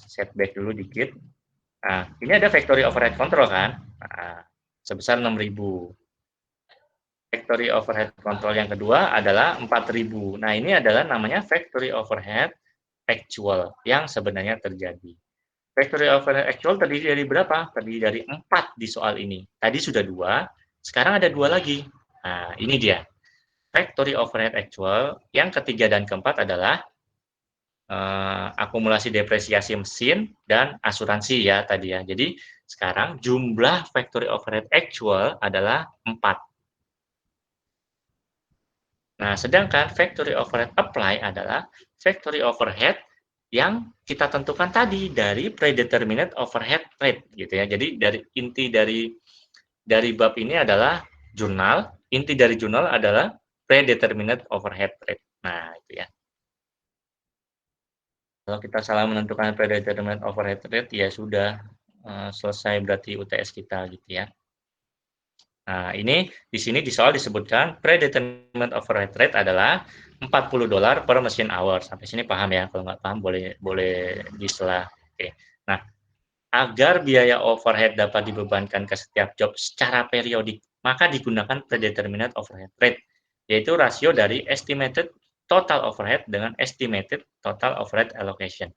setback dulu dikit. Nah, ini ada factory overhead control kan? Nah, sebesar 6.000. Factory overhead control yang kedua adalah 4.000. Nah, ini adalah namanya factory overhead actual yang sebenarnya terjadi. Factory overhead actual terdiri dari berapa? Terdiri dari 4 di soal ini. Tadi sudah 2, sekarang ada 2 lagi. Nah, ini dia. Factory overhead actual yang ketiga dan keempat adalah akumulasi depresiasi mesin dan asuransi ya tadi ya. Jadi sekarang jumlah factory overhead actual adalah 4. Nah, sedangkan factory overhead apply adalah factory overhead yang kita tentukan tadi dari predeterminate overhead rate gitu ya. Jadi inti dari bab ini adalah jurnal, inti dari jurnal adalah predeterminate overhead rate. Nah, itu ya. Kalau kita salah menentukan predeterminate overhead rate, ya sudah selesai berarti UTS kita gitu ya. Nah, ini di sini di soal disebutkan predeterminate overhead rate adalah $40 per machine hour. Sampai sini paham ya? Kalau nggak paham boleh disela. Oke. Nah, agar biaya overhead dapat dibebankan ke setiap job secara periodik, maka digunakan predeterminate overhead rate, yaitu rasio dari estimated total overhead dengan estimated total overhead allocation.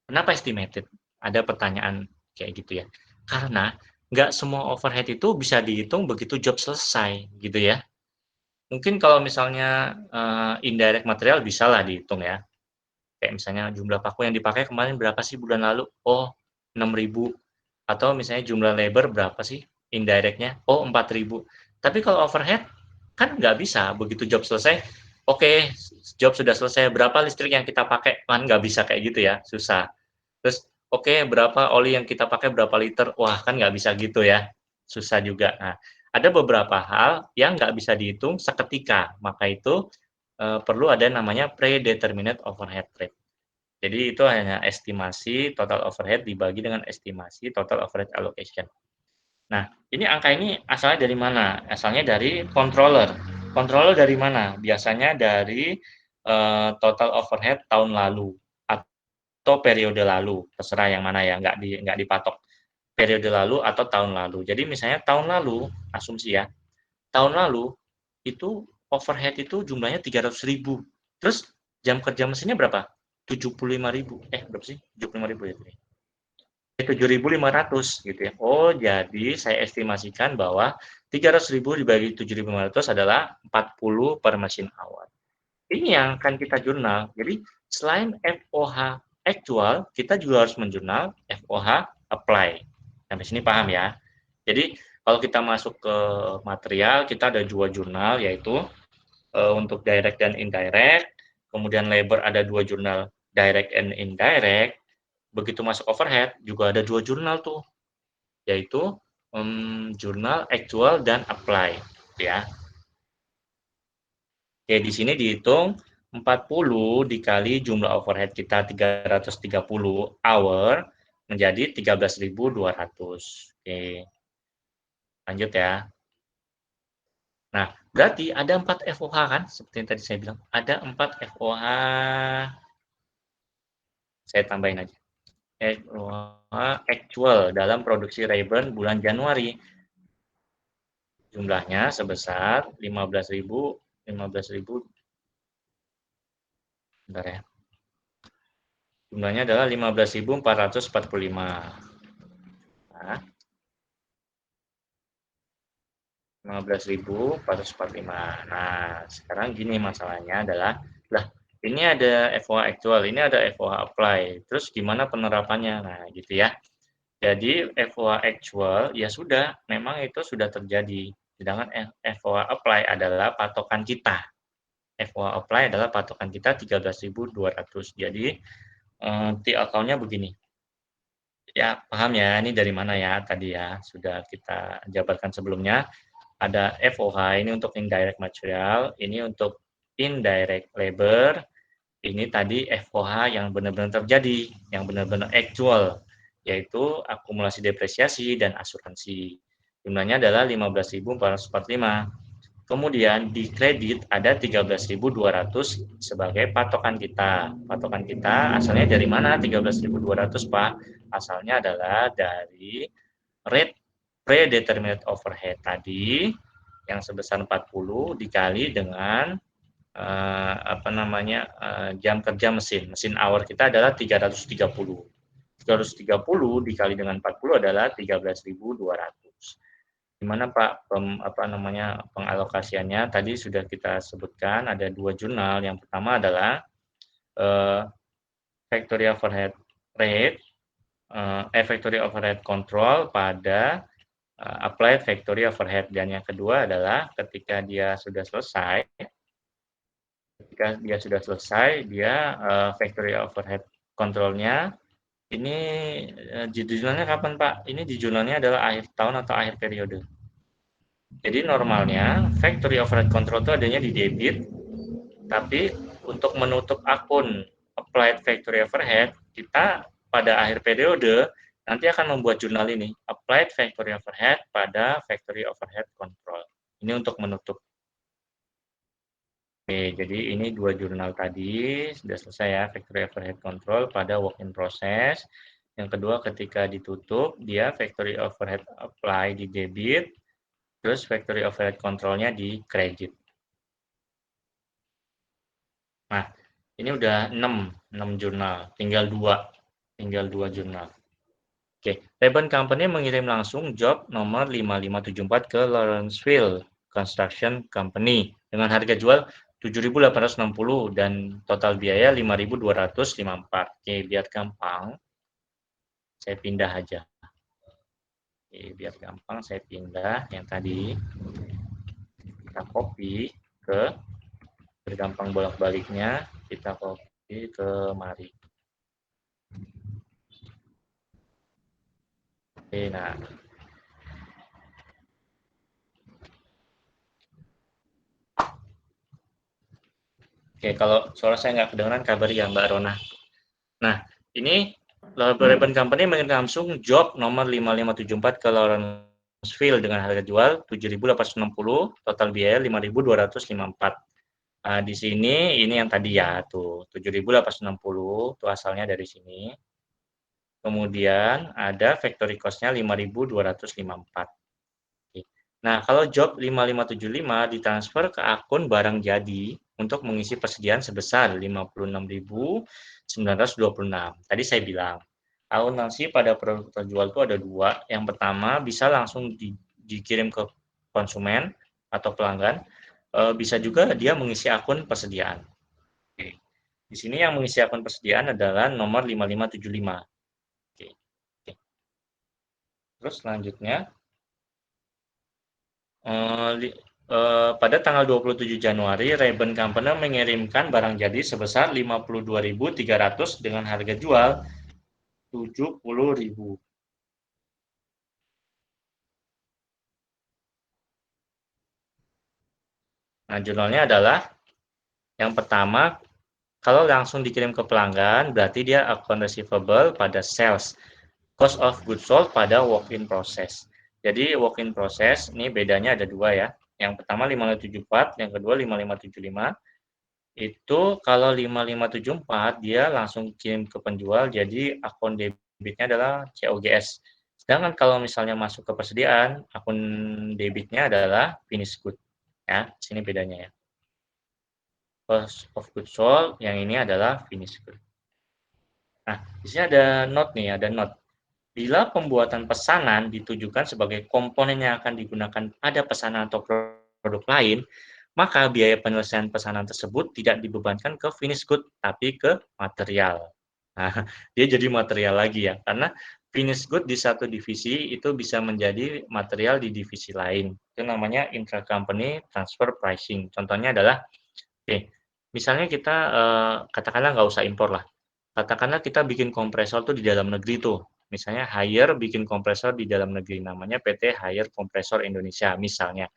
Kenapa estimated? Ada pertanyaan kayak gitu ya. Karena nggak semua overhead itu bisa dihitung begitu job selesai, gitu ya. Mungkin kalau misalnya, indirect material bisalah dihitung ya. Kayak misalnya jumlah paku yang dipakai kemarin berapa sih bulan lalu? Oh, 6.000. Atau misalnya jumlah labor berapa sih indirect-nya? Oh, 4.000. Tapi kalau overhead, kan nggak bisa begitu job selesai, oke, job sudah selesai, berapa listrik yang kita pakai? Kan nggak bisa kayak gitu ya, susah. Terus, oke, berapa oli yang kita pakai, berapa liter? Wah, kan nggak bisa gitu ya, susah juga. Nah, ada beberapa hal yang nggak bisa dihitung seketika, maka itu perlu ada namanya predeterminate overhead rate. Jadi itu hanya estimasi total overhead dibagi dengan estimasi total overhead allocation. Nah, ini angka ini asalnya dari mana? Asalnya dari controller. Controller dari mana? Biasanya dari total overhead tahun lalu atau periode lalu, terserah yang mana ya, nggak dipatok. Periode lalu atau tahun lalu. Jadi misalnya tahun lalu, asumsi ya, tahun lalu itu overhead itu jumlahnya 300.000. Terus jam kerja mesinnya berapa? 75.000. Berapa sih? 75.000 ya tadi. 7.500 gitu ya. Oh, jadi saya estimasikan bahwa 300.000 dibagi 7.500 adalah 40 per machine hour. Ini yang akan kita jurnal. Jadi selain FOH actual, kita juga harus menjurnal FOH apply. Sampai sini paham ya? Jadi kalau kita masuk ke material, kita ada 2 jurnal, yaitu untuk direct dan indirect. Kemudian labor ada 2 jurnal direct and indirect. Begitu masuk overhead juga ada 2 jurnal tuh, yaitu jurnal actual dan apply ya. Oke, di sini dihitung 40 dikali jumlah overhead kita 330 hour menjadi 13.200. Oke, lanjut ya. Nah, berarti ada 4 FOH kan? Seperti yang tadi saya bilang, ada 4 FOH. Saya tambahin aja. FOH actual dalam produksi Rayburn bulan Januari. Jumlahnya sebesar 15.000 bentar ya. Jumlahnya adalah 15.445. Nah, 15.445. Nah, sekarang gini masalahnya adalah, lah ini ada FOH actual, ini ada FOH apply. Terus gimana penerapannya? Nah, gitu ya. Jadi FOH actual ya sudah, memang itu sudah terjadi. Sedangkan FOH apply adalah patokan kita. FOH apply adalah patokan kita 13.200. Jadi T-account-nya begini. Ya, paham ya, ini dari mana ya tadi ya, sudah kita jabarkan sebelumnya. Ada FOH, ini untuk indirect material, ini untuk indirect labor, ini tadi FOH yang benar-benar terjadi, yang benar-benar actual, yaitu akumulasi depresiasi dan asuransi. Jumlahnya adalah 15.445. Kemudian di kredit ada 13.200 sebagai patokan kita. Patokan kita asalnya dari mana 13.200, Pak? Asalnya adalah dari rate predetermined overhead tadi yang sebesar 40 dikali dengan jam kerja mesin hour kita adalah 330. 330 dikali dengan 40 adalah 13.200. Gimana Pak pengalokasiannya? Tadi sudah kita sebutkan ada dua jurnal. Yang pertama adalah factory overhead rate, factory overhead control pada applied factory overhead, dan yang kedua adalah ketika dia sudah selesai, dia factory overhead controlnya ini di jurnalnya kapan Pak? Ini di jurnalnya adalah akhir tahun atau akhir periode. Jadi normalnya factory overhead control itu adanya di debit, tapi untuk menutup akun applied factory overhead, kita pada akhir periode nanti akan membuat jurnal ini, applied factory overhead pada factory overhead control. Ini untuk menutup. Oke, jadi ini dua jurnal tadi sudah selesai ya, factory overhead control pada work in process. Yang kedua ketika ditutup, dia factory overhead apply di debit, terus factory overhead controlnya di credit. Nah, ini udah 6 jurnal, tinggal dua jurnal. Oke, Ray-Ban Company mengirim langsung job nomor 5574 ke Lawrenceville Construction Company dengan harga jual 7.860 dan total biaya 5.254. Oke, biar gampang, saya pindah aja. Oke, biar gampang saya pindah yang tadi. Kita copy ke, bergampang bolak-baliknya, kita copy ke mari. Oke, nah. Oke, kalau suara saya nggak kedengeran, kabari ya Mbak Rona. Nah, ini Ray-Ban Company mengirim langsung job nomor 5574 ke Lawrenceville dengan harga jual 7.860, total biaya 5.254. Nah, di sini ini yang tadi ya, tuh 7.860, tuh asalnya dari sini. Kemudian ada factory cost-nya 5.254. Nah, kalau job 5575 ditransfer ke akun barang jadi untuk mengisi persediaan sebesar 56.926. Tadi saya bilang, akuntansi pada produk terjual itu ada dua. Yang pertama bisa langsung dikirim ke konsumen atau pelanggan. Bisa juga dia mengisi akun persediaan. Oke. Di sini yang mengisi akun persediaan adalah nomor 5575. Oke. Oke. Terus selanjutnya pada tanggal 27 Januari, Ray-Ban Company mengirimkan barang jadi sebesar 52.300 dengan harga jual 70.000. Nah, jurnalnya adalah yang pertama, kalau langsung dikirim ke pelanggan, berarti dia account receivable pada sales. Cost of goods sold pada work in process. Jadi work in process ini bedanya ada dua ya. Yang pertama 5574, yang kedua 5575. Itu kalau 5574 dia langsung kirim ke penjual, jadi akun debitnya adalah COGS. Sedangkan kalau misalnya masuk ke persediaan, akun debitnya adalah finished good. Ya, sini bedanya ya. Cost of goods sold, yang ini adalah finished good. Nah, di sini ada note nih, ada note. Bila pembuatan pesanan ditujukan sebagai komponen yang akan digunakan pada pesanan atau produk lain, maka biaya penyelesaian pesanan tersebut tidak dibebankan ke finished good, tapi ke material. Nah, dia jadi material lagi ya, karena finished good di satu divisi itu bisa menjadi material di divisi lain. Itu namanya intra-company transfer pricing. Contohnya adalah, oke, misalnya kita katakanlah nggak usah impor lah. Katakanlah kita bikin kompresor tuh di dalam negeri tuh. Misalnya Haier bikin kompresor di dalam negeri, namanya PT Haier Kompresor Indonesia misalnya.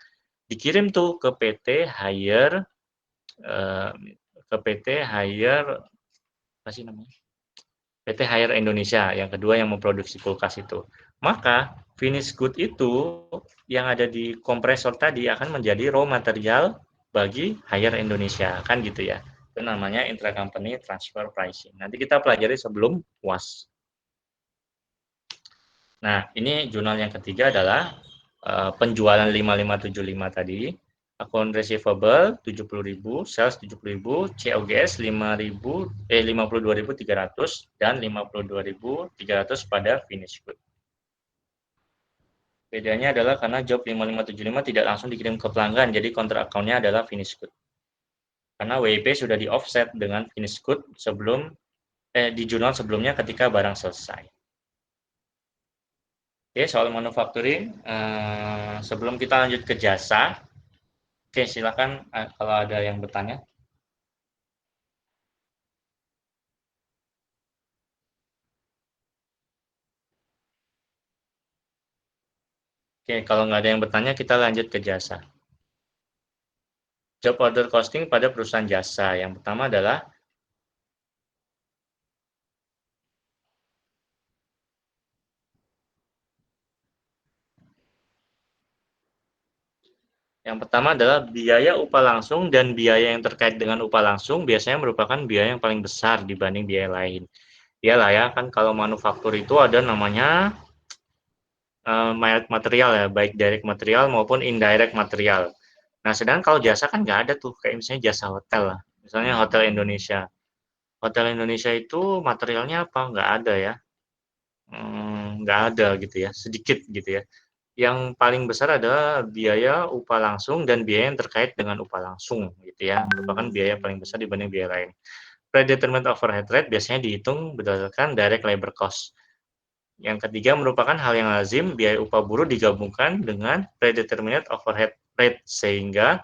Dikirim tuh ke PT Haier apa sih namanya? PT Haier Indonesia, yang kedua yang memproduksi kulkas itu. Maka finished good itu yang ada di kompresor tadi akan menjadi raw material bagi Haier Indonesia, kan gitu ya. Itu namanya intracompany transfer pricing. Nanti kita pelajari sebelum UAS. Nah, ini jurnal yang ketiga adalah penjualan 5575 tadi, account receivable 70.000, sales 70.000, COGS 52.300 dan 52.300 pada finish good. Bedanya adalah karena job 5575 tidak langsung dikirim ke pelanggan, jadi kontrak account-nya adalah finish good. Karena WIP sudah di offset dengan finish good sebelum di jurnal sebelumnya ketika barang selesai. Oke, soal manufacturing, sebelum kita lanjut ke jasa, oke silakan kalau ada yang bertanya. Oke, kalau nggak ada yang bertanya, kita lanjut ke jasa. Job order costing pada perusahaan jasa. Yang pertama adalah biaya upah langsung dan biaya yang terkait dengan upah langsung biasanya merupakan biaya yang paling besar dibanding biaya lain. Iyalah ya, kan kalau manufaktur itu ada namanya material ya, baik direct material maupun indirect material. Nah, sedangkan kalau jasa kan nggak ada tuh, kayak misalnya jasa hotel lah. Misalnya Hotel Indonesia. Hotel Indonesia itu materialnya apa? Nggak ada ya. Nggak ada gitu ya, sedikit gitu ya. Yang paling besar adalah biaya upah langsung dan biaya yang terkait dengan upah langsung gitu ya, merupakan biaya paling besar dibanding biaya lain. Predetermined overhead rate biasanya dihitung berdasarkan direct labor cost. Yang ketiga merupakan hal yang lazim, biaya upah buruh digabungkan dengan predetermined overhead rate sehingga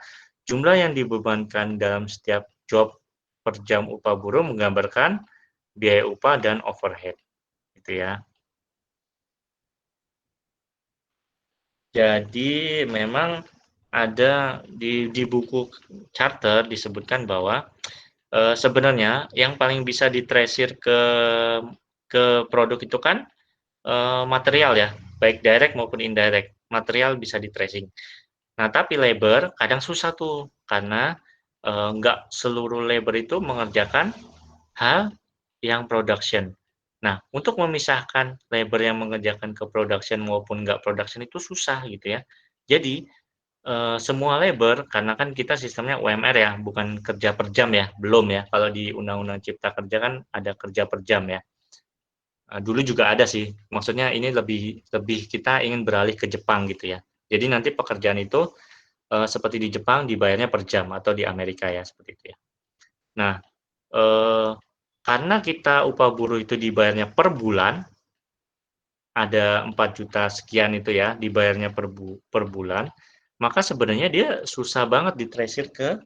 jumlah yang dibebankan dalam setiap job per jam upah buruh menggambarkan biaya upah dan overhead gitu ya. Jadi memang ada di buku charter disebutkan bahwa sebenarnya yang paling bisa ditransfer ke produk itu kan material ya, baik direct maupun indirect. Material bisa di-tracing. Nah, tapi labor kadang susah tuh karena nggak seluruh labor itu mengerjakan hal yang production. Nah, untuk memisahkan labor yang mengerjakan ke production maupun nggak production itu susah gitu ya. Jadi, semua labor karena kan kita sistemnya UMR ya, bukan kerja per jam ya, belum ya. Kalau di Undang-Undang Cipta Kerja kan ada kerja per jam ya. Dulu juga ada sih, maksudnya ini lebih lebih kita ingin beralih ke Jepang gitu ya. Jadi nanti pekerjaan itu, seperti di Jepang dibayarnya per jam atau di Amerika ya, seperti itu ya. Nah, eee, karena kita upah buruh itu dibayarnya per bulan, ada 4 juta sekian itu ya, dibayarnya per bulan, maka sebenarnya dia susah banget di-tracer ke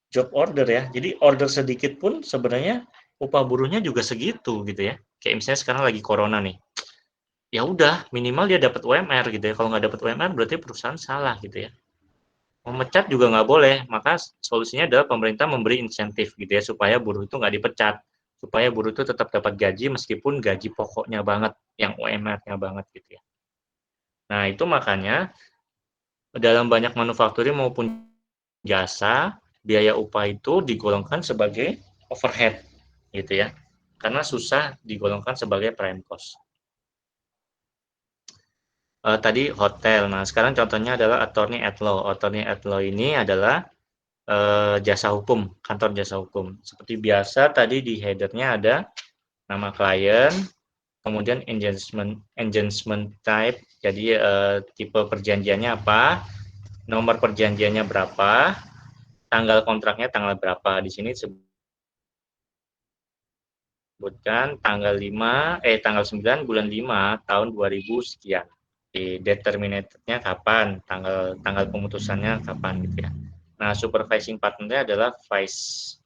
job order ya. Jadi order sedikit pun sebenarnya upah buruhnya juga segitu gitu ya. Kayak misalnya sekarang lagi corona nih, ya udah minimal dia dapat UMR gitu ya, kalau nggak dapat UMR berarti perusahaan salah gitu ya. Memecat juga nggak boleh, maka solusinya adalah pemerintah memberi insentif gitu ya, supaya buruh itu nggak dipecat, supaya buruh itu tetap dapat gaji meskipun gaji pokoknya banget, yang UMR-nya banget gitu ya. Nah itu makanya dalam banyak manufacturing maupun jasa, biaya upah itu digolongkan sebagai overhead gitu ya, karena susah digolongkan sebagai prime cost. Tadi hotel. Nah, sekarang contohnya adalah attorney at law. Attorney at law ini adalah jasa hukum, kantor jasa hukum. Seperti biasa tadi di header-nya ada nama klien, kemudian engagement engagement type, jadi tipe perjanjiannya apa, nomor perjanjiannya berapa, tanggal kontraknya tanggal berapa. Di sini disebutkan tanggal 9 bulan 5 tahun 2000 sekian. Di determinatednya kapan, tanggal tanggal pemutusannya kapan gitu ya. Nah, supervising partner adalah vice.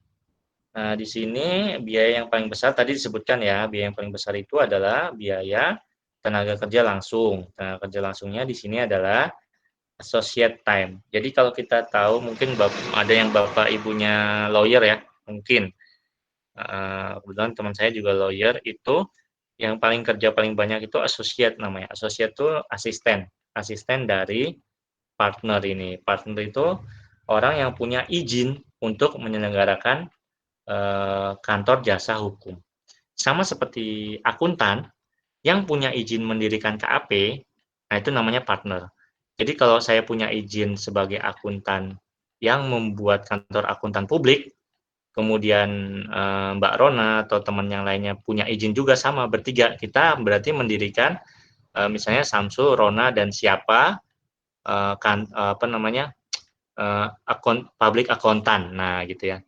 Nah, di sini biaya yang paling besar tadi disebutkan ya, biaya yang paling besar itu adalah biaya tenaga kerja langsung. Tenaga kerja langsungnya di sini adalah associate time. Jadi kalau kita tahu mungkin ada yang bapak ibunya lawyer ya, mungkin Kebetulan teman saya juga lawyer, itu yang kerja paling banyak itu associate namanya. Associate itu asisten dari partner ini. Partner itu orang yang punya izin untuk menyelenggarakan kantor jasa hukum. Sama seperti akuntan yang punya izin mendirikan KAP, nah itu namanya partner. Jadi kalau saya punya izin sebagai akuntan yang membuat kantor akuntan publik, kemudian Mbak Rona atau teman yang lainnya punya izin juga sama, bertiga, kita berarti mendirikan misalnya Samsul, Rona, dan siapa public accountant. Nah, gitu ya.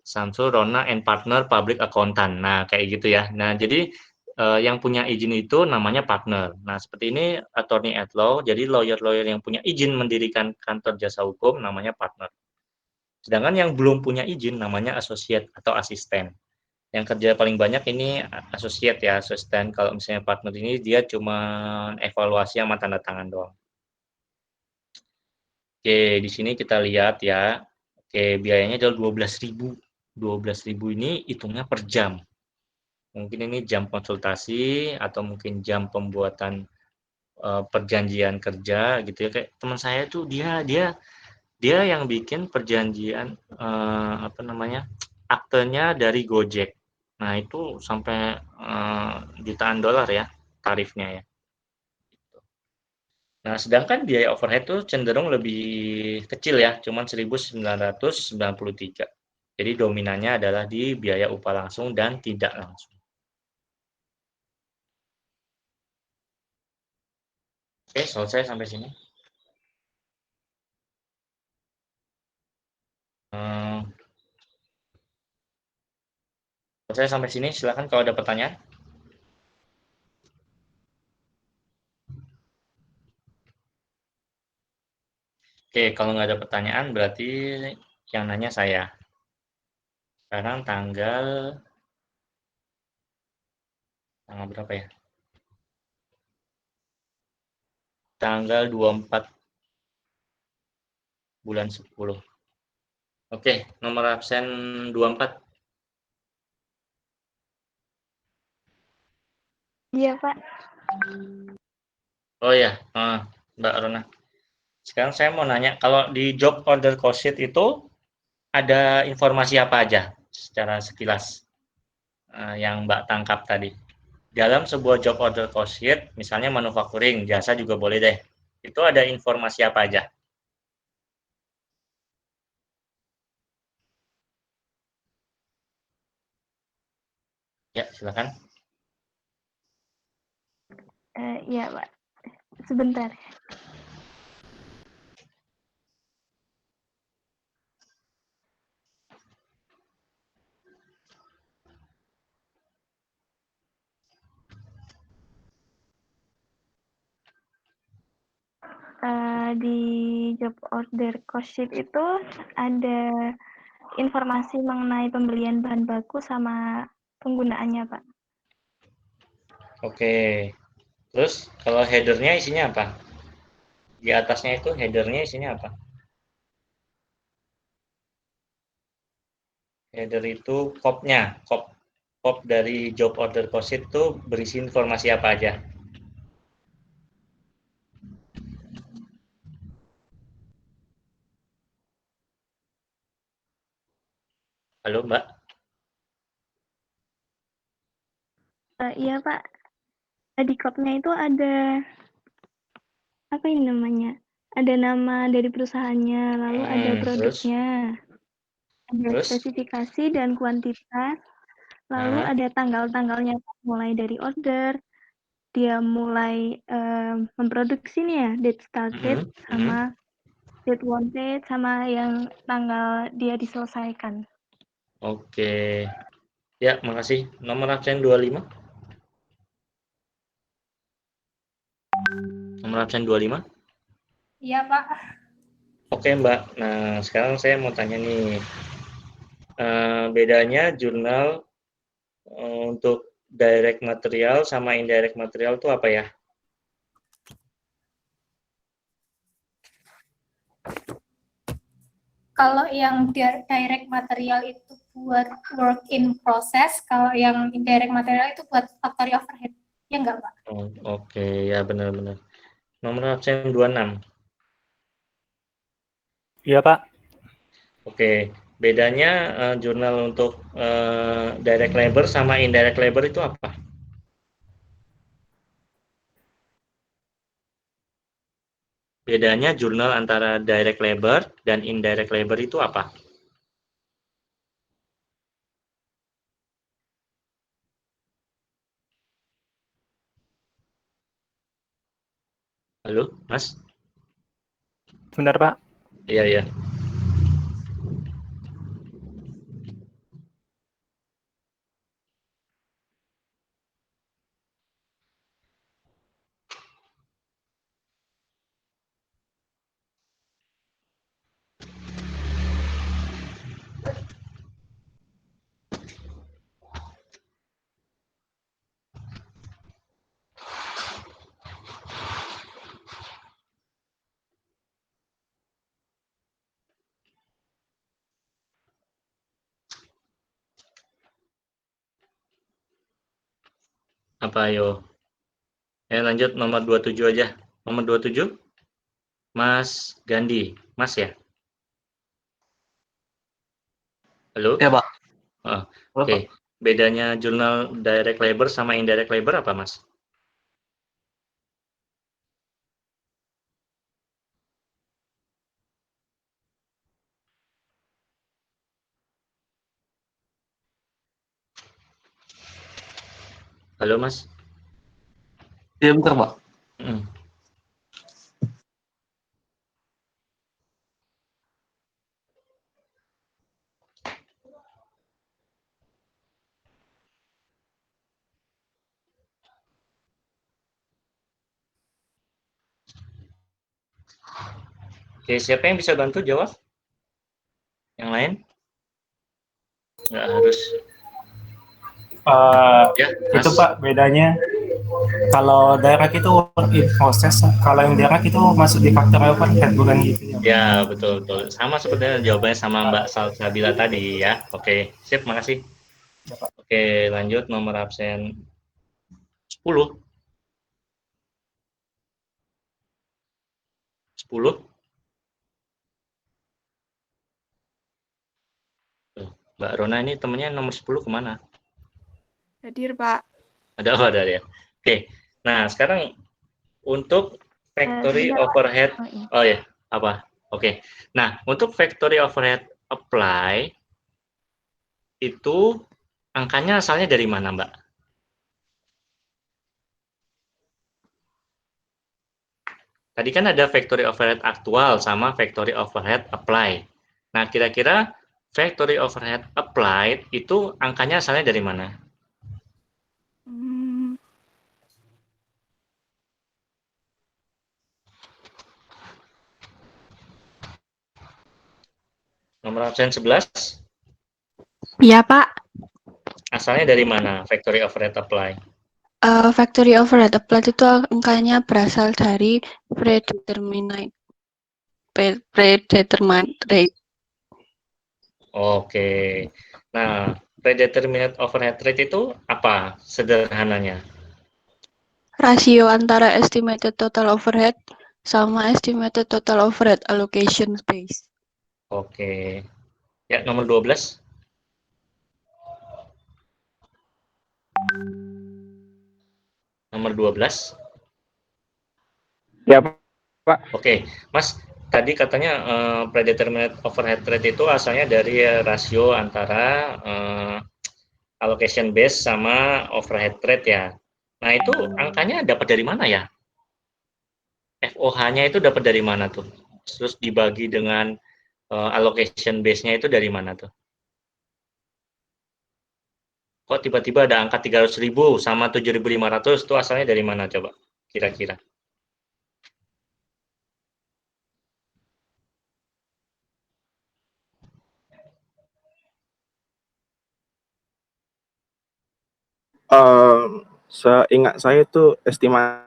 Samsul, Rona, and partner public accountant. Nah, kayak gitu ya. Nah, jadi yang punya izin itu namanya partner. Nah, seperti ini attorney at law, jadi lawyer-lawyer yang punya izin mendirikan kantor jasa hukum namanya partner. Sedangkan yang belum punya izin namanya associate atau asisten. Yang kerja paling banyak ini associate ya, asisten. Kalau misalnya partner ini dia cuma evaluasi sama tanda tangan doang. Oke, di sini kita lihat ya. Oke, biayanya adalah 12.000. 12.000 ini hitungnya per jam. Mungkin ini jam konsultasi atau mungkin jam pembuatan perjanjian kerja gitu ya. Kayak teman saya tuh dia dia dia yang bikin perjanjian aktenya dari Gojek. Nah, itu sampai jutaan dolar ya tarifnya ya. Nah, sedangkan biaya overhead itu cenderung lebih kecil ya, cuman 1.993. Jadi dominannya adalah di biaya upah langsung dan tidak langsung. Oke, selesai sampai sini. Hmm, selesai sampai sini, silakan kalau ada pertanyaan. Oke, kalau nggak ada pertanyaan berarti yang nanya saya. Sekarang tanggal berapa ya? Tanggal 24 bulan 10. Oke, nomor absen 24. Iya, Pak. Oh ya, Mbak Rona. Sekarang saya mau nanya, kalau di job order cost sheet itu ada informasi apa aja secara sekilas yang Mbak tangkap tadi? Dalam sebuah job order cost sheet, misalnya manufacturing, jasa juga boleh deh. Itu ada informasi apa aja? Ya, silakan. Iya, Pak. Sebentar. Di job order cost sheet itu ada informasi mengenai pembelian bahan baku sama penggunaannya, Pak. Oke. Terus kalau headernya isinya apa? Di atasnya itu headernya isinya apa? Header itu kop dari job order cost sheet itu berisi informasi apa aja? Halo, Mbak? Iya, Pak. Di kopnya itu ada apa ini namanya? Ada nama dari perusahaannya, lalu ada Terus? produknya, ada Terus? spesifikasi dan kuantitas, lalu ada tanggal-tanggalnya mulai dari order, dia mulai memproduksi nih ya, date started sama date wanted sama yang tanggal dia diselesaikan. Oke. Ya, makasih. Nomor absen 25. Nomor absen 25. Iya, Pak. Oke, Mbak. Nah, sekarang saya mau tanya nih. Bedanya jurnal untuk direct material sama indirect material itu apa ya? Kalau yang direct material itu buat work in process, kalau yang indirect material itu buat factory overhead. Ya enggak, Pak? Oh, oke, ya benar-benar. Nomor absen 26. Iya, Pak. Oke, bedanya jurnal untuk direct labor sama indirect labor itu apa? Bedanya jurnal antara direct labor dan indirect labor itu apa? Halo, Mas? Benar, Pak. Iya, iya. Apa ayo? Lanjut nomor 27 aja. Nomor 27, Mas Gandhi. Mas ya? Halo? Ya, Pak. Oh, Halo, oke. Pak. Bedanya jurnal direct labor sama indirect labor apa, Mas? Halo, Mas? Iya, bentar, Pak. Mm. Oke, siapa yang bisa bantu jawab? Yang lain? Nggak harus. Ya, Mas. Itu Pak bedanya kalau direct itu work in process, kalau yang direct itu masuk di factory overhead, bukan gitu ya? Ya, betul, betul. Sama sebenarnya jawabannya sama Mbak Salsabila tadi ya. Oke, sip, makasih. Ya, Pak. Oke, lanjut nomor absen 10. 10. Mbak Rona ini temennya nomor 10 kemana? Hadir, Pak. Ada ya. Oke, nah sekarang untuk factory Sebentar, Pak. overhead. Oh, iya. Oh ya, apa? Oke. Nah, untuk factory overhead apply itu angkanya asalnya dari mana, Mbak? Tadi kan ada factory overhead aktual sama factory overhead apply. Nah, kira-kira factory overhead applied itu angkanya asalnya dari mana? Nomor absen 11. Iya, Pak. Asalnya dari mana factory overhead apply? Factory overhead applied itu angkanya berasal dari predetermined rate. Oke. Nah, predetermined overhead rate itu apa sederhananya? Rasio antara estimated total overhead sama estimated total overhead allocation space. Oke. Ya, nomor 12. Nomor 12. Ya, Pak. Oke, Mas, tadi katanya predetermined overhead rate itu asalnya dari rasio antara allocation base sama overhead rate ya. Nah, itu angkanya dapat dari mana ya? FOH-nya itu dapat dari mana tuh? Terus dibagi dengan allocation base-nya itu dari mana tuh? Kok tiba-tiba ada angka 300.000 sama 7.500 itu asalnya dari mana coba? Kira-kira. Seingat saya itu estimasi.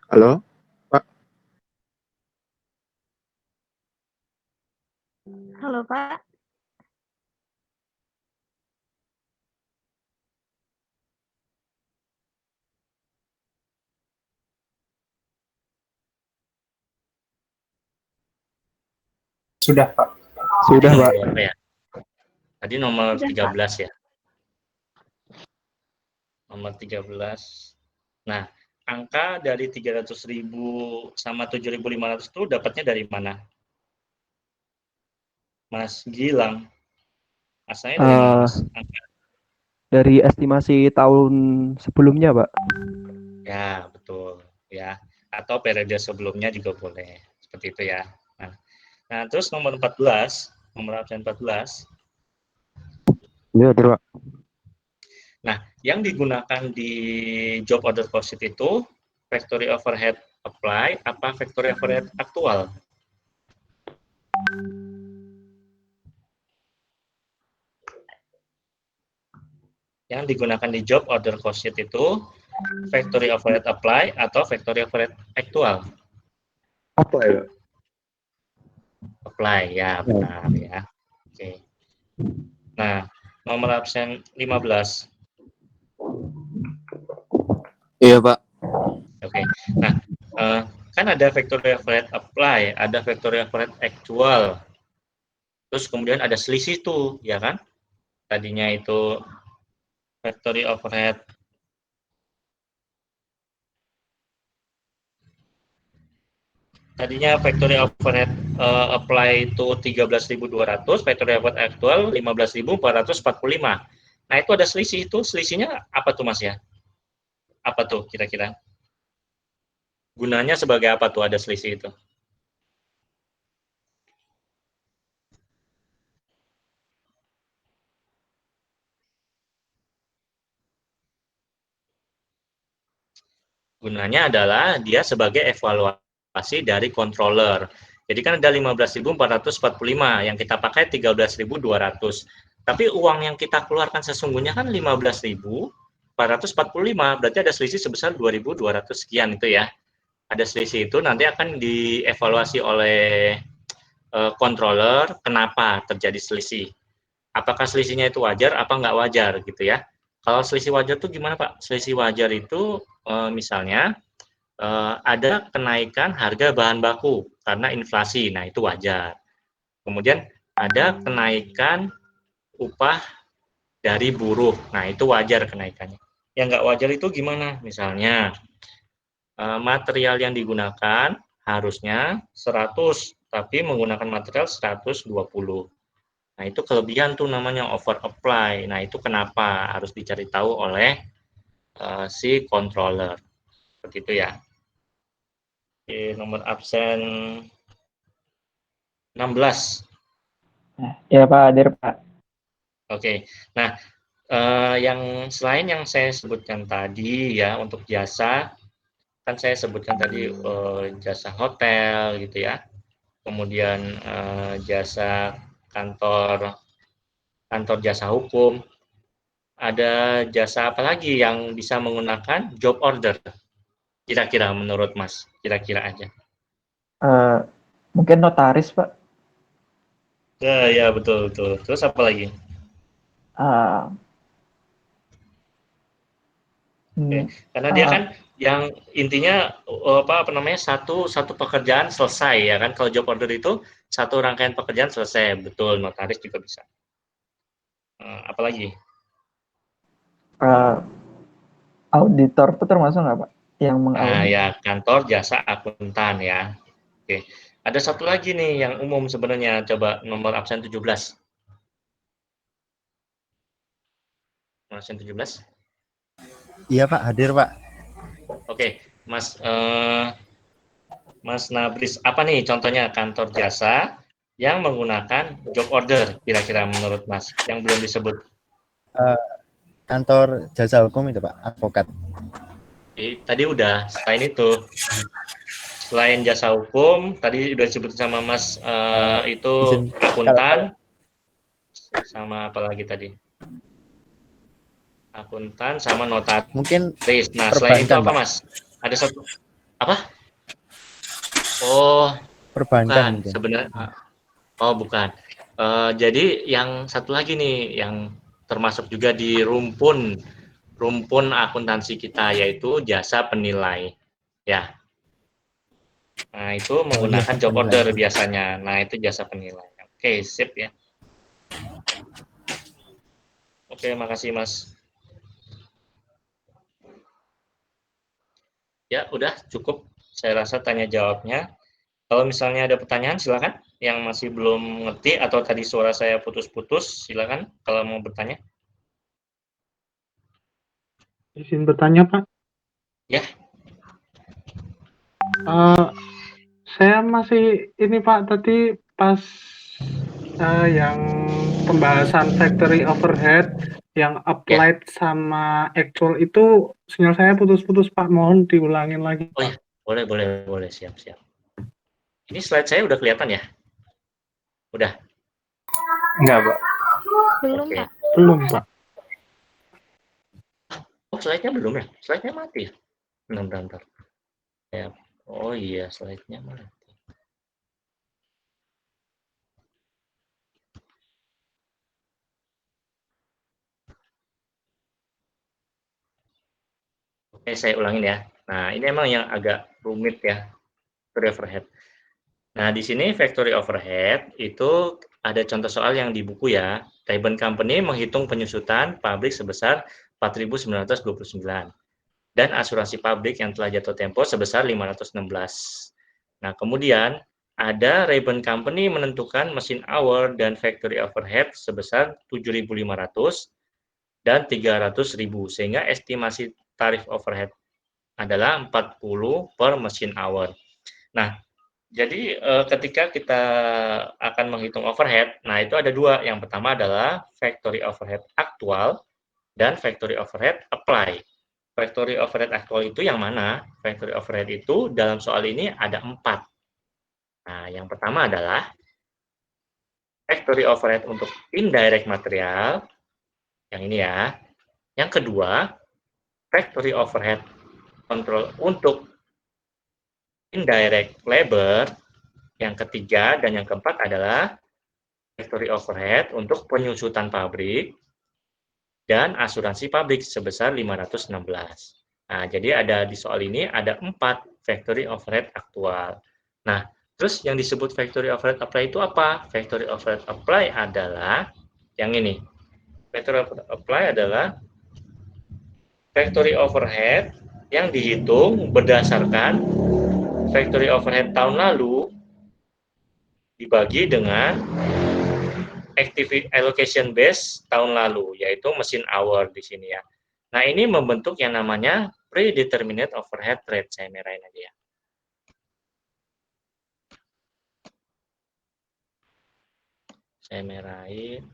Halo, Pak. Halo, Pak. Sudah, Pak. Sudah, Pak. Berapa ya? Tadi nomor Sudah, 13 ya. Nomor 13. Nah, angka dari 300.000 sama 7.500 itu dapatnya dari mana? Mas Gilang. Asalnya dari mana, Mas? Angka. Dari estimasi tahun sebelumnya, Pak. Ya, betul. Ya. Atau periode sebelumnya juga boleh. Seperti itu ya. Nah, terus nomor 14, nomor absen 14. Iya, Pak. Nah, yang digunakan di job order cost sheet itu factory overhead apply apa factory overhead aktual? Yang digunakan di job order cost sheet itu factory overhead apply atau factory overhead aktual? Apa ya? Apply, ya benar ya. Oke. Nah, nomor absen 15. Iya, Pak. Oke. Nah, kan ada factory overhead apply, ada factory overhead actual. Terus kemudian ada selisih tuh, ya kan? Tadinya itu factory overhead apply itu 13.200, factory overhead actual 15.445. Nah, itu ada selisih itu. Selisihnya apa tuh, Mas ya? Apa tuh kira-kira? Gunanya sebagai apa tuh ada selisih itu? Gunanya adalah dia sebagai evaluasi dari controller. Jadi kan ada 15.445, yang kita pakai 13.200. Tapi uang yang kita keluarkan sesungguhnya kan 15.445, berarti ada selisih sebesar 2.200 sekian itu ya. Ada selisih itu nanti akan dievaluasi oleh controller kenapa terjadi selisih. Apakah selisihnya itu wajar apa nggak wajar gitu ya. Kalau selisih wajar itu gimana Pak? Selisih wajar itu misalnya ada kenaikan harga bahan baku karena inflasi, nah itu wajar. Kemudian ada kenaikan upah dari buruh, nah itu wajar kenaikannya. Yang nggak wajar itu gimana? Misalnya material yang digunakan harusnya 100, tapi menggunakan material 120. Nah, itu kelebihan tuh namanya over apply. Nah, itu kenapa harus dicari tahu oleh si controller. Seperti itu ya. Oke, nomor absen 16. Ya Pak, hadir Pak. Oke. Nah, yang selain yang saya sebutkan tadi ya untuk jasa, kan saya sebutkan tadi jasa hotel gitu ya. Kemudian jasa kantor jasa hukum. Ada jasa apa lagi yang bisa menggunakan job order? Kira-kira menurut Mas, kira-kira aja. Mungkin notaris Pak. Ya betul. Terus apa lagi? Oke. Karena dia kan yang intinya apa namanya satu pekerjaan selesai ya kan. Kalau job order itu satu rangkaian pekerjaan selesai, betul. Notaris juga bisa. Apa lagi? Auditor itu termasuk nggak Pak? Yang mengaudit. Ya kantor jasa akuntan ya. Oke. Ada satu lagi nih yang umum sebenarnya. Coba nomor absen 17. Nomor absen 17. Iya Pak, hadir Pak. Oke, Mas Nabris, apa nih contohnya kantor jasa yang menggunakan job order kira-kira menurut Mas yang belum disebut? Kantor jasa hukum itu Pak, advokat. Tadi udah, selain jasa hukum, tadi udah disebut sama Mas itu akuntan, sama apa lagi tadi? Akuntan sama notaris. Mungkin Nah, selain itu apa Mas? Ada satu. Apa? Oh, Perbankan bukan. mungkin. Sebenarnya, oh bukan. Jadi yang satu lagi nih, yang termasuk juga di rumpun akuntansi kita, yaitu jasa penilai. Ya. Nah, itu menggunakan jasa job penilai. order biasanya. Nah, itu jasa penilai. Oke, sip ya. Oke, makasih Mas. Ya, udah cukup. Saya rasa tanya jawabnya. Kalau misalnya ada pertanyaan, silakan. Yang masih belum ngerti atau tadi suara saya putus-putus, silakan kalau mau bertanya. Izin bertanya, Pak. Ya. Saya masih ini, Pak, tadi pas yang pembahasan factory overhead yang applied sama actual itu sinyal saya putus-putus, Pak. Mohon diulangin lagi, Oh Pak. ya, boleh, siap. Ini slide saya udah kelihatan ya? Udah? Enggak, Pak. Belum, Oke. Pak. Belum, Pak. Oh, slide-nya belum ya? Slide-nya mati ya? Bentar. Ya. Oh iya, slide-nya mati. Oke, saya ulangin ya. Nah, ini emang yang agak rumit ya, factory overhead. Nah, di sini factory overhead itu ada contoh soal yang di buku ya. Rayban Company menghitung penyusutan pabrik sebesar 4.929 dan asuransi pabrik yang telah jatuh tempo sebesar 516. Nah, kemudian ada Rayban Company menentukan mesin hour dan factory overhead sebesar 7.500 dan 300.000 sehingga estimasi tarif overhead adalah 40 per mesin hour. Nah, jadi ketika kita akan menghitung overhead, nah itu ada dua. Yang pertama adalah factory overhead aktual dan factory overhead apply. Factory overhead aktual itu yang mana? Factory overhead itu dalam soal ini ada 4. Nah, yang pertama adalah factory overhead untuk indirect material, yang ini ya. Yang kedua, factory overhead control untuk indirect labor. Yang ketiga dan yang keempat adalah factory overhead untuk penyusutan pabrik dan asuransi pabrik sebesar 516. Nah, jadi ada di soal ini ada 4 factory overhead aktual. Nah, terus yang disebut factory overhead apply itu apa? Factory overhead apply adalah yang ini. Factory overhead apply adalah factory overhead yang dihitung berdasarkan factory overhead tahun lalu dibagi dengan activity allocation base tahun lalu, yaitu mesin hour di sini ya. Nah, ini membentuk yang namanya predeterminate overhead rate. Saya merahin aja ya. Saya merahin.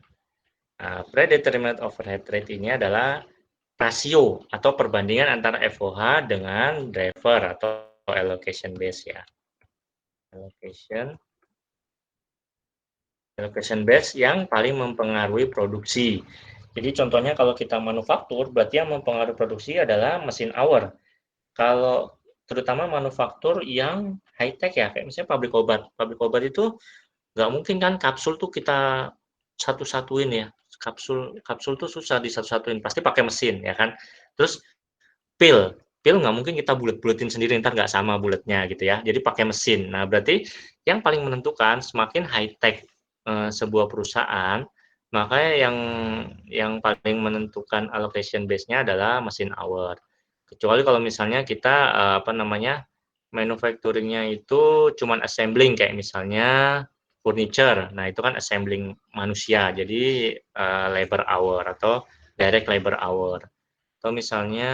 Nah, predeterminate overhead rate ini adalah rasio atau perbandingan antara FOH dengan driver atau allocation base ya. Allocation base yang paling mempengaruhi produksi. Jadi contohnya kalau kita manufaktur, berarti yang mempengaruhi produksi adalah mesin hour. Kalau terutama manufaktur yang high tech ya, kayak misalnya pabrik obat. Pabrik obat itu nggak mungkin kan kapsul tuh kita satu-satuin ya. Kapsul tuh susah disatu-satuin, pasti pakai mesin ya kan. Terus pil nggak mungkin kita bulet-buletin sendiri, ntar nggak sama buletnya gitu ya. Jadi pakai mesin. Nah, berarti yang paling menentukan semakin high tech sebuah perusahaan, makanya yang paling menentukan allocation base-nya adalah mesin hour. Kecuali kalau misalnya kita manufacturing-nya itu cuman assembling kayak misalnya furniture. Nah, itu kan assembling manusia. Jadi labor hour atau direct labor hour. Atau misalnya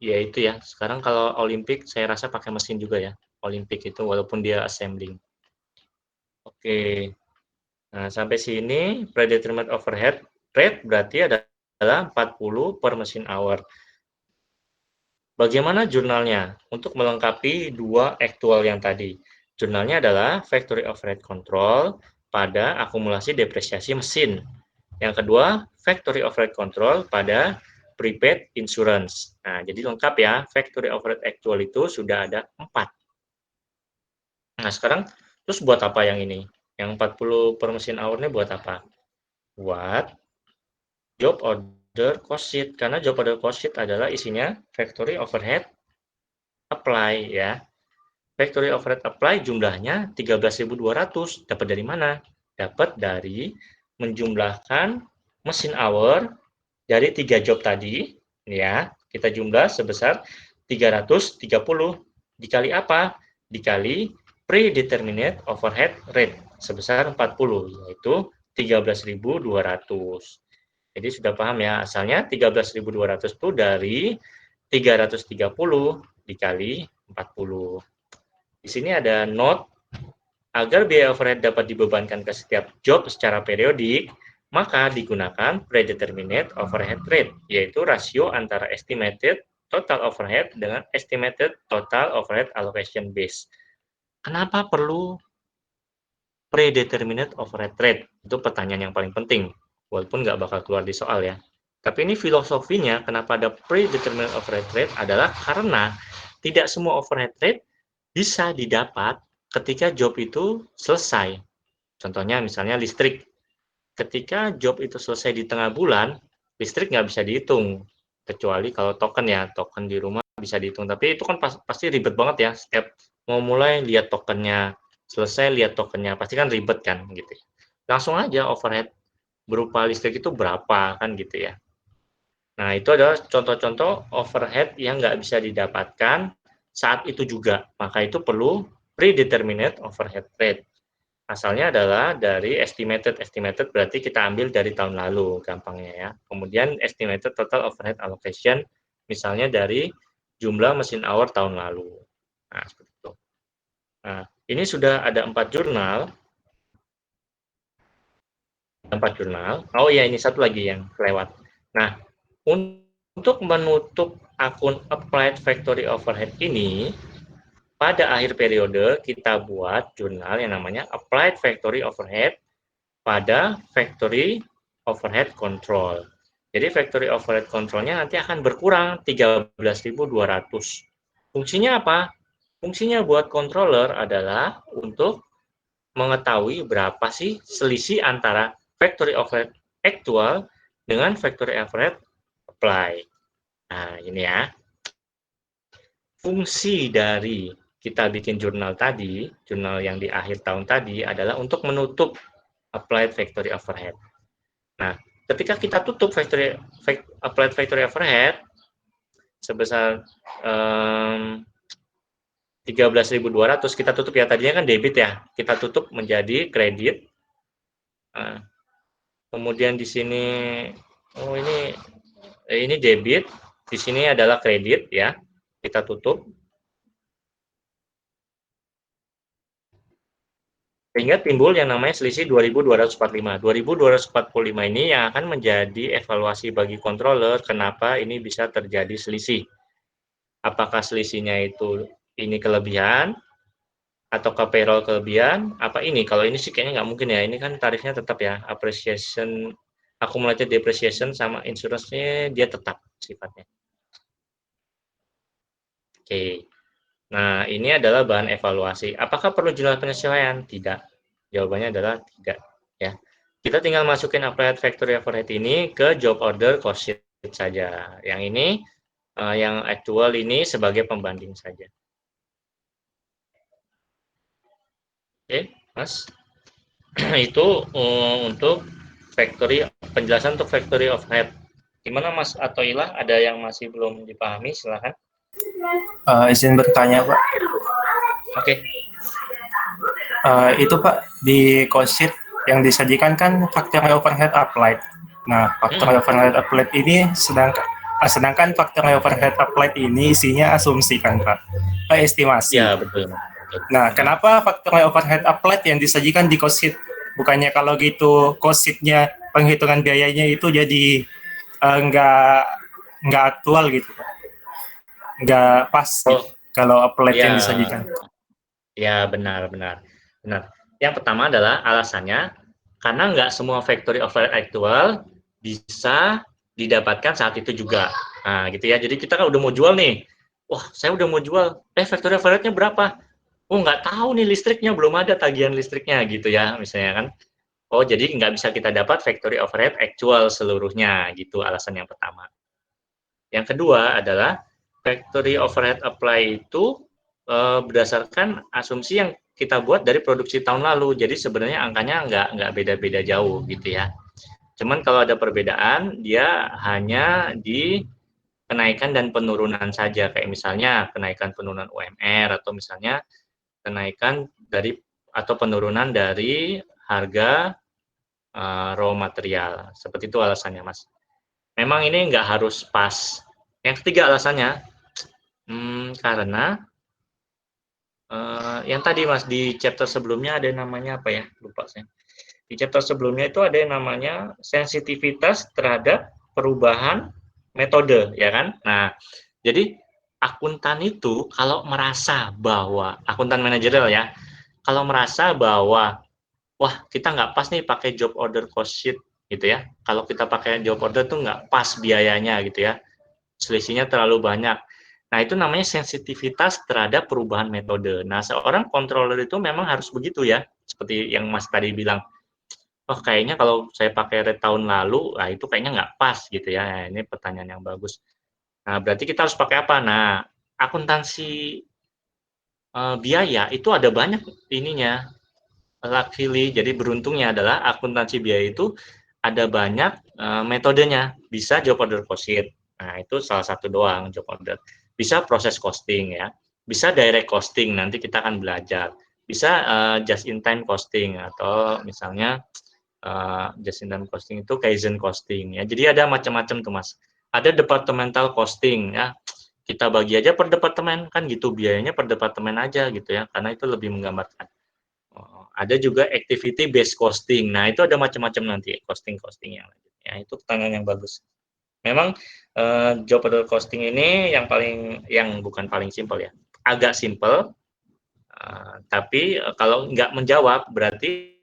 ya itu ya. Sekarang kalau Olimpik saya rasa pakai mesin juga ya. Olimpik itu walaupun dia assembling. Oke. Nah, sampai sini predetermined overhead rate berarti adalah 40 per mesin hour. Bagaimana jurnalnya? Untuk melengkapi dua aktual yang tadi. Jurnalnya adalah factory overhead control pada akumulasi depresiasi mesin. Yang kedua, factory overhead control pada prepaid insurance. Nah, jadi lengkap ya, factory overhead actual itu sudah ada 4. Nah, sekarang terus buat apa yang ini? Yang 40 per mesin hour-nya buat apa? Buat job order cost sheet, karena job order cost sheet adalah isinya factory overhead apply ya. Factory overhead apply jumlahnya 13.200. Dapat dari mana? Dapat dari menjumlahkan mesin hour dari 3 job tadi ya. Kita jumlah sebesar 330 dikali apa? Dikali predeterminate overhead rate sebesar 40, yaitu 13.200. Jadi sudah paham ya, asalnya 13.200 itu dari 330 dikali 40. Di sini ada note, agar biaya overhead dapat dibebankan ke setiap job secara periodik, maka digunakan predeterminate overhead rate, yaitu rasio antara estimated total overhead dengan estimated total overhead allocation base. Kenapa perlu predeterminate overhead rate? Itu pertanyaan yang paling penting, walaupun nggak bakal keluar di soal ya. Tapi ini filosofinya, kenapa ada predeterminate overhead rate adalah karena tidak semua overhead rate bisa didapat ketika job itu selesai. Contohnya misalnya listrik. Ketika job itu selesai di tengah bulan, listrik nggak bisa dihitung. Kecuali kalau token ya, token di rumah bisa dihitung. Tapi itu kan pasti ribet banget ya. Setiap mau mulai lihat tokennya, selesai lihat tokennya, pasti kan ribet kan gitu. Langsung aja overhead berupa listrik itu berapa kan gitu ya. Nah, itu adalah contoh-contoh overhead yang nggak bisa didapatkan saat itu juga. Maka itu perlu predeterminate overhead rate. Asalnya adalah dari estimated berarti kita ambil dari tahun lalu, gampangnya ya. Kemudian estimated total overhead allocation, misalnya dari jumlah mesin hour tahun lalu. Nah, seperti itu. Nah, ini sudah ada 4 jurnal. Oh ya, ini satu lagi yang kelewat. Nah, untuk menutup akun applied factory overhead ini, pada akhir periode kita buat jurnal yang namanya applied factory overhead pada factory overhead control. Jadi factory overhead controlnya nanti akan berkurang 13.200. Fungsinya apa? Fungsinya buat controller adalah untuk mengetahui berapa sih selisih antara factory overhead actual dengan factory overhead apply. Nah, ini ya. Fungsi dari kita bikin jurnal tadi, jurnal yang di akhir tahun tadi adalah untuk menutup applied factory overhead. Nah, ketika kita tutup applied factory overhead sebesar 13.200, kita tutup ya, tadinya kan debit ya, kita tutup menjadi kredit. Nah, kemudian di sini, oh ini debit, di sini adalah kredit ya, kita tutup. Sehingga timbul yang namanya selisih 2245. 2245 ini yang akan menjadi evaluasi bagi controller kenapa ini bisa terjadi selisih. Apakah selisihnya itu ini kelebihan atau ke payroll kelebihan, apa ini? Kalau ini sih kayaknya nggak mungkin ya, ini kan tarifnya tetap ya, appreciation, accumulated depreciation sama insurance-nya dia tetap sifatnya. Oke. Nah, ini adalah bahan evaluasi. Apakah perlu jurnal penyesuaian? Tidak. Jawabannya adalah tidak. Ya, kita tinggal masukin applied factory overhead ini ke job order cost sheet saja. Yang ini, yang actual ini sebagai pembanding saja. Oke, Mas. Itu untuk penjelasan untuk factory overhead. Gimana Mas Atoilah? Ada yang masih belum dipahami? Silahkan. Izin bertanya, Pak. Oke. Itu Pak, di cost sheet yang disajikan kan factory overhead applied. Nah, factory overhead applied ini sedangkan factory overhead applied ini isinya asumsi kan Pak, estimasi. Ya, betul. Nah, kenapa factory overhead applied yang disajikan di cost sheet? Bukannya kalau gitu cost sheet-nya penghitungan biayanya itu jadi nggak aktual gitu Pak? Nggak pas gitu, kalau applied yang disajikan. Ya, benar. Yang pertama adalah alasannya karena nggak semua factory overhead actual bisa didapatkan saat itu juga. Nah, gitu ya. Jadi kita kan udah mau jual nih. Wah, saya udah mau jual. Factory overhead-nya berapa? Oh, nggak tahu nih listriknya, belum ada tagihan listriknya gitu ya, misalnya kan. Oh, jadi nggak bisa kita dapat factory overhead actual seluruhnya, gitu alasan yang pertama. Yang kedua adalah factory overhead apply itu berdasarkan asumsi yang kita buat dari produksi tahun lalu. Jadi sebenarnya angkanya nggak beda-beda jauh gitu ya. Cuman kalau ada perbedaan, dia hanya di kenaikan dan penurunan saja. Kayak misalnya kenaikan penurunan UMR atau misalnya kenaikan dari atau penurunan dari harga raw material. Seperti itu alasannya, Mas. Memang ini nggak harus pas. Yang ketiga alasannya, karena yang tadi, Mas, di chapter sebelumnya ada namanya apa ya? Lupa saya. Di chapter sebelumnya itu ada yang namanya sensitivitas terhadap perubahan metode, ya kan? Nah, jadi akuntan itu kalau merasa bahwa, akuntan manajerial ya, kalau merasa bahwa, wah kita nggak pas nih pakai job order cost sheet gitu ya, kalau kita pakai job order tuh nggak pas biayanya gitu ya, selisihnya terlalu banyak. Nah, itu namanya sensitivitas terhadap perubahan metode. Nah, seorang controller itu memang harus begitu ya, seperti yang Mas tadi bilang, oh kayaknya kalau saya pakai rate tahun lalu, nah itu kayaknya nggak pas gitu ya. Nah, ini pertanyaan yang bagus. Nah, berarti kita harus pakai apa? Nah, akuntansi biaya itu ada banyak ininya, luckily. Jadi beruntungnya adalah akuntansi biaya itu ada banyak metodenya. Bisa job order cost sheet. Nah, itu salah satu doang job order. Bisa proses costing ya. Bisa direct costing, nanti kita akan belajar. Bisa just in time costing atau misalnya just in time costing itu Kaizen costing ya. Jadi ada macam-macam tuh, Mas. Ada departmental costing ya. Kita bagi aja per departemen kan gitu, biayanya per departemen aja gitu ya, karena itu lebih menggambarkan. Ada juga activity based costing. Nah, itu ada macam-macam nanti costing-costing yang lanjutnya. Itu pertanyaan yang bagus. Memang job order costing ini yang bukan paling simpel ya. Agak simpel, tapi kalau nggak menjawab berarti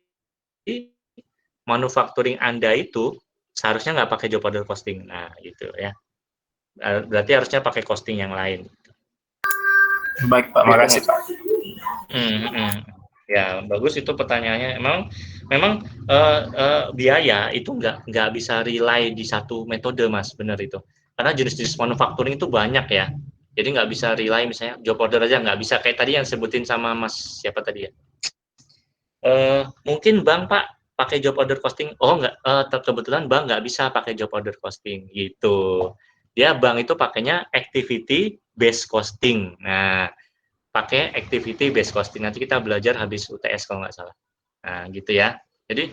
manufacturing Anda itu seharusnya nggak pakai job order costing. Nah, gitu ya. Berarti harusnya pakai costing yang lain. Baik, Pak. Makasih, Pak. Ya, bagus itu pertanyaannya. Memang biaya itu nggak bisa rely di satu metode, Mas. Benar itu. Karena jenis-jenis manufacturing itu banyak ya. Jadi nggak bisa rely misalnya job order aja nggak bisa. Kayak tadi yang sebutin sama Mas siapa tadi ya? Mungkin Bang Pak pakai job order costing. Oh nggak, kebetulan Bang nggak bisa pakai job order costing gitu. Dia Bang itu pakainya activity based costing. Nah, pakai activity based costing. Nanti kita belajar habis UTS kalau nggak salah. Nah, gitu ya. Jadi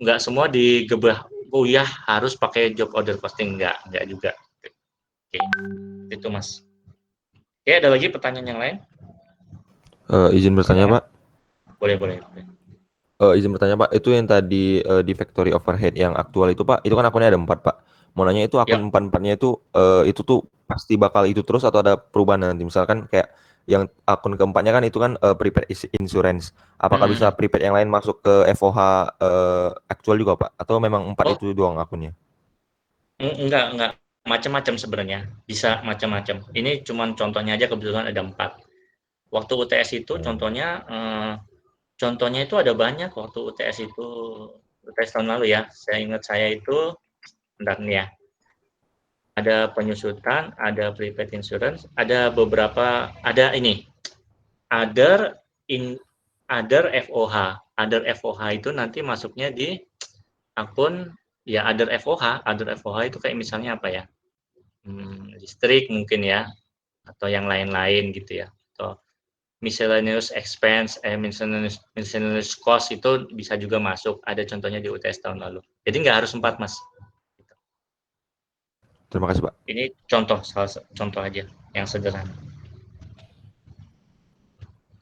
nggak semua digebah kuliah harus pakai job order costing, nggak juga. Oke, itu Mas. Oke, ada lagi pertanyaan yang lain? Izin bertanya, Pak. Boleh. Izin bertanya, Pak. Itu yang tadi di factory overhead yang aktual itu, Pak. Itu kan akunnya ada 4, Pak. Mau nanya itu akun 4-4-nya itu tuh pasti bakal itu terus atau ada perubahan nanti? Misalkan kayak yang akun keempatnya kan itu kan prepaid insurance. Apakah bisa prepaid yang lain masuk ke FOH aktual juga, Pak? Atau memang 4 itu doang akunnya? Enggak. Macam-macam sebenarnya. Bisa macam-macam. Ini cuma contohnya aja, kebetulan ada 4. Waktu UTS itu contohnya itu ada banyak waktu UTS itu. UTS tahun lalu ya. Saya ingat saya itu, bentar nih ya. Ada penyusutan, ada prepaid insurance, ada beberapa, ada ini. Other FOH. Other FOH itu nanti masuknya di akun ya other FOH. Other FOH itu kayak misalnya apa ya? Listrik mungkin ya, atau yang lain-lain gitu ya. Atau miscellaneous expense, miscellaneous cost itu bisa juga masuk. Ada contohnya di UTS tahun lalu. Jadi nggak harus 4, Mas. Terima kasih, Pak. Ini contoh aja yang sederhana.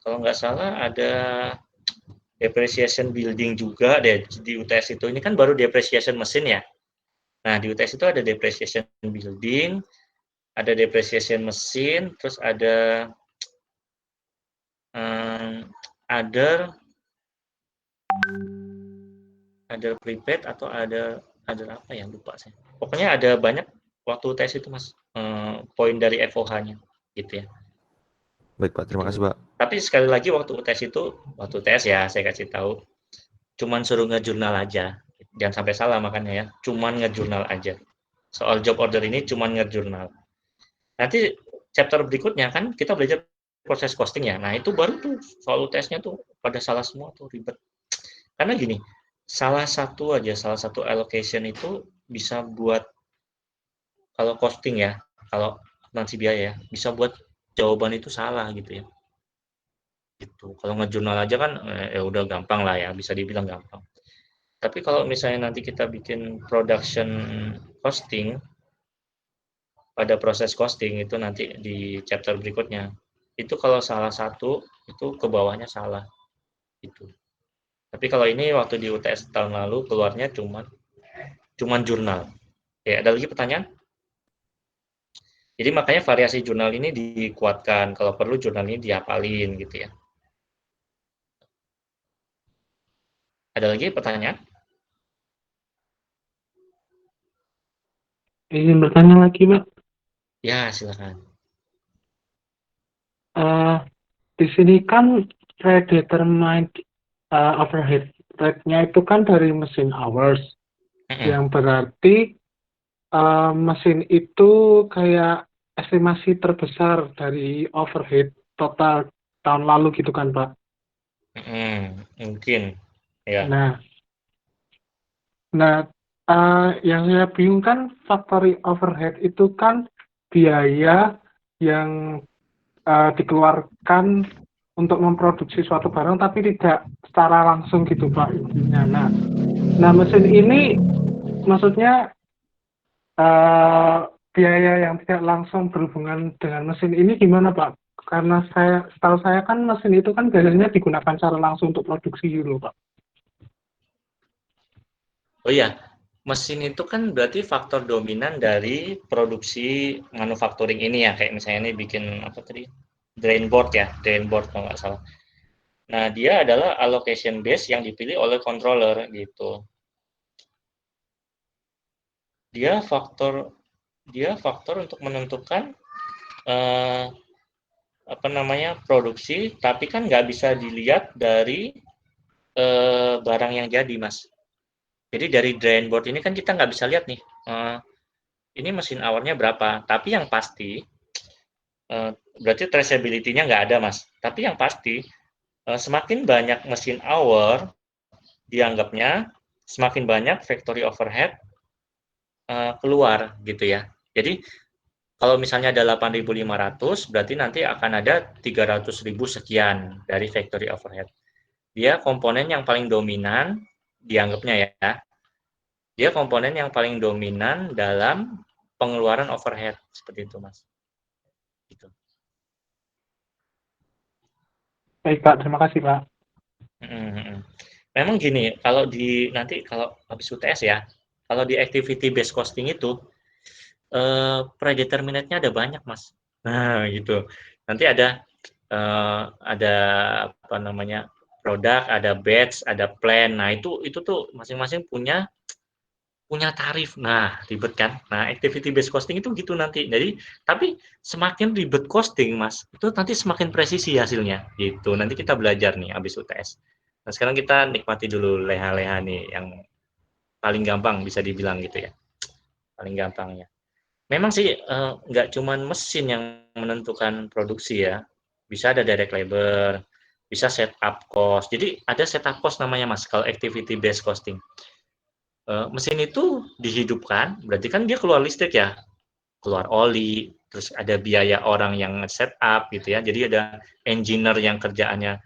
Kalau nggak salah ada depreciation building juga deh di UTS itu. Ini kan baru depreciation mesin ya. Nah, di UTS itu ada depreciation building, ada depreciation mesin, terus ada other prepaid atau ada ada apa ya, lupa saya. Pokoknya ada banyak waktu tes itu Mas, poin dari FOH-nya gitu ya. Baik Pak, terima kasih Pak. Tapi sekali lagi waktu tes ya saya kasih tahu, cuman suruh ngejurnal aja, jangan sampai salah makanya ya, cuman ngejurnal aja. Soal job order ini cuman ngejurnal. Nanti chapter berikutnya kan kita belajar proses costing ya. Nah itu baru tuh soal tesnya tuh pada salah semua tuh, ribet. Karena gini, salah satu allocation itu bisa buat, kalau costing ya, kalau akuntansi biaya ya, bisa buat jawaban itu salah gitu ya. Gitu. Kalau ngejurnal aja kan ya udah gampang lah ya, bisa dibilang gampang. Tapi kalau misalnya nanti kita bikin production costing, pada proses costing itu nanti di chapter berikutnya, itu kalau salah satu itu ke bawahnya salah gitu. Tapi kalau ini waktu di UTS tahun lalu keluarnya cuman jurnal. Ya, ada lagi pertanyaan? Jadi makanya variasi jurnal ini dikuatkan, kalau perlu jurnal ini dihafalin gitu ya. Ada lagi pertanyaan? Ingin bertanya lagi, Pak. Ya, silakan. Di sini kan predetermined overhead rate-nya itu kan dari mesin hours, yang berarti mesin itu kayak estimasi terbesar dari overhead total tahun lalu gitu kan, Pak? Mungkin, ya. Nah, yang saya bingung kan factory overhead itu kan biaya yang dikeluarkan untuk memproduksi suatu barang tapi tidak secara langsung gitu Pak intinya. Nah mesin ini maksudnya biaya yang tidak langsung berhubungan dengan mesin ini gimana Pak? Karena setahu saya kan mesin itu kan biasanya digunakan secara langsung untuk produksi gitu Pak. Oh iya, mesin itu kan berarti faktor dominan dari produksi manufacturing ini ya, kayak misalnya ini bikin apa tadi, drain board kalau nggak salah. Nah dia adalah allocation base yang dipilih oleh controller gitu. Dia faktor untuk menentukan produksi, tapi kan nggak bisa dilihat dari barang yang jadi Mas. Jadi dari drain board ini kan kita nggak bisa lihat nih, ini mesin hour-nya berapa. Tapi yang pasti, berarti traceability-nya nggak ada Mas. Tapi yang pasti, semakin banyak mesin hour dianggapnya, semakin banyak factory overhead keluar gitu ya. Jadi kalau misalnya ada 8.500, berarti nanti akan ada 300.000 sekian dari factory overhead. Dia komponen yang paling dominan, dianggapnya ya, dia komponen yang paling dominan dalam pengeluaran overhead, seperti itu Mas. Gitu. Baik Pak, terima kasih Pak. Memang gini, kalau habis UTS ya, kalau di activity based costing itu, predeterminate-nya ada banyak Mas. Nah gitu. Nanti ada produk, ada batch, ada plan. Nah itu tuh masing-masing punya tarif. Nah ribet kan. Nah activity based costing itu gitu nanti. Jadi tapi semakin ribet costing Mas, itu nanti semakin presisi hasilnya. Gitu. Nanti kita belajar nih habis UTS. Nah sekarang kita nikmati dulu leha-leha nih yang paling gampang bisa dibilang gitu ya. Paling gampangnya. Memang sih nggak cuman mesin yang menentukan produksi ya. Bisa ada direct labor, bisa setup cost. Jadi ada setup cost namanya Mas kalau activity based costing. Mesin itu dihidupkan, berarti kan dia keluar listrik ya, keluar oli, terus ada biaya orang yang setup gitu ya. Jadi ada engineer yang kerjaannya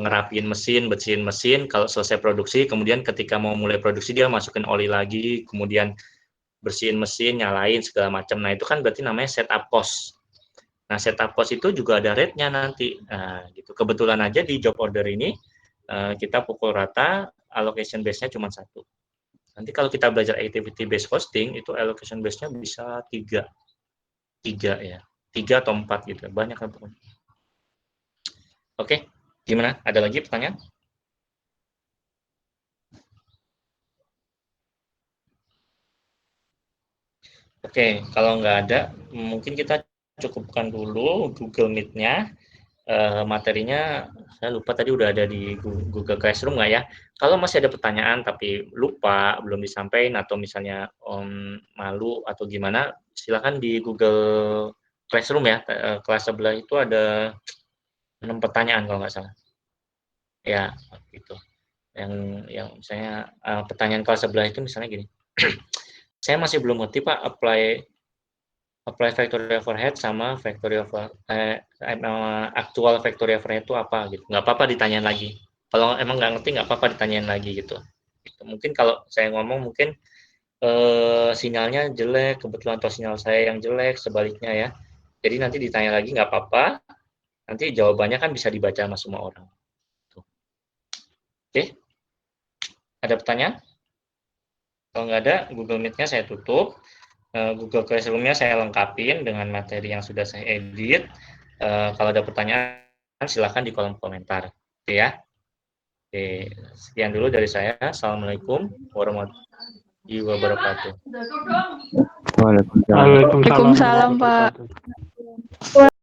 ngerapiin mesin, bersihin mesin. Kalau selesai produksi, kemudian ketika mau mulai produksi dia masukin oli lagi, kemudian bersihin mesin, nyalain segala macam. Nah itu kan berarti namanya setup cost. Nah setup cost itu juga ada rate-nya nanti. Nah, gitu. Kebetulan aja di job order ini kita pukul rata allocation base-nya cuma 1. Nanti kalau kita belajar activity based costing itu allocation base-nya bisa 3 ya, 3 atau 4 gitu, banyak kan pokoknya. Oke, gimana? Ada lagi pertanyaan? Oke, kalau nggak ada, mungkin kita cukupkan dulu Google Meet-nya. Materinya saya lupa tadi udah ada di Google Classroom nggak ya? Kalau masih ada pertanyaan tapi lupa, belum disampaikan atau misalnya malu atau gimana, silakan di Google Classroom ya. Kelas sebelah itu ada 6 pertanyaan kalau nggak salah. Ya, gitu. Yang misalnya pertanyaan kelas sebelah itu misalnya gini. Saya masih belum ngerti Pak apply factory overhead sama actual factory overhead itu apa gitu. Nggak apa-apa ditanyain lagi. Kalau emang nggak ngerti nggak apa-apa ditanyain lagi gitu. Mungkin kalau saya ngomong mungkin sinyalnya jelek, kebetulan atau sinyal saya yang jelek, sebaliknya ya. Jadi nanti ditanya lagi nggak apa-apa. Nanti jawabannya kan bisa dibaca sama semua orang. Oke. Ada pertanyaan? Kalau nggak ada, Google Meet-nya saya tutup. Google Classroom-nya saya lengkapin dengan materi yang sudah saya edit. Kalau ada pertanyaan, silahkan di kolom komentar. Oke ya. Oke, sekian dulu dari saya. Assalamualaikum warahmatullahi wabarakatuh. Waalaikumsalam. Waalaikumsalam Waalaikumsalam, Pak. warahmatullahi wabarakatuh.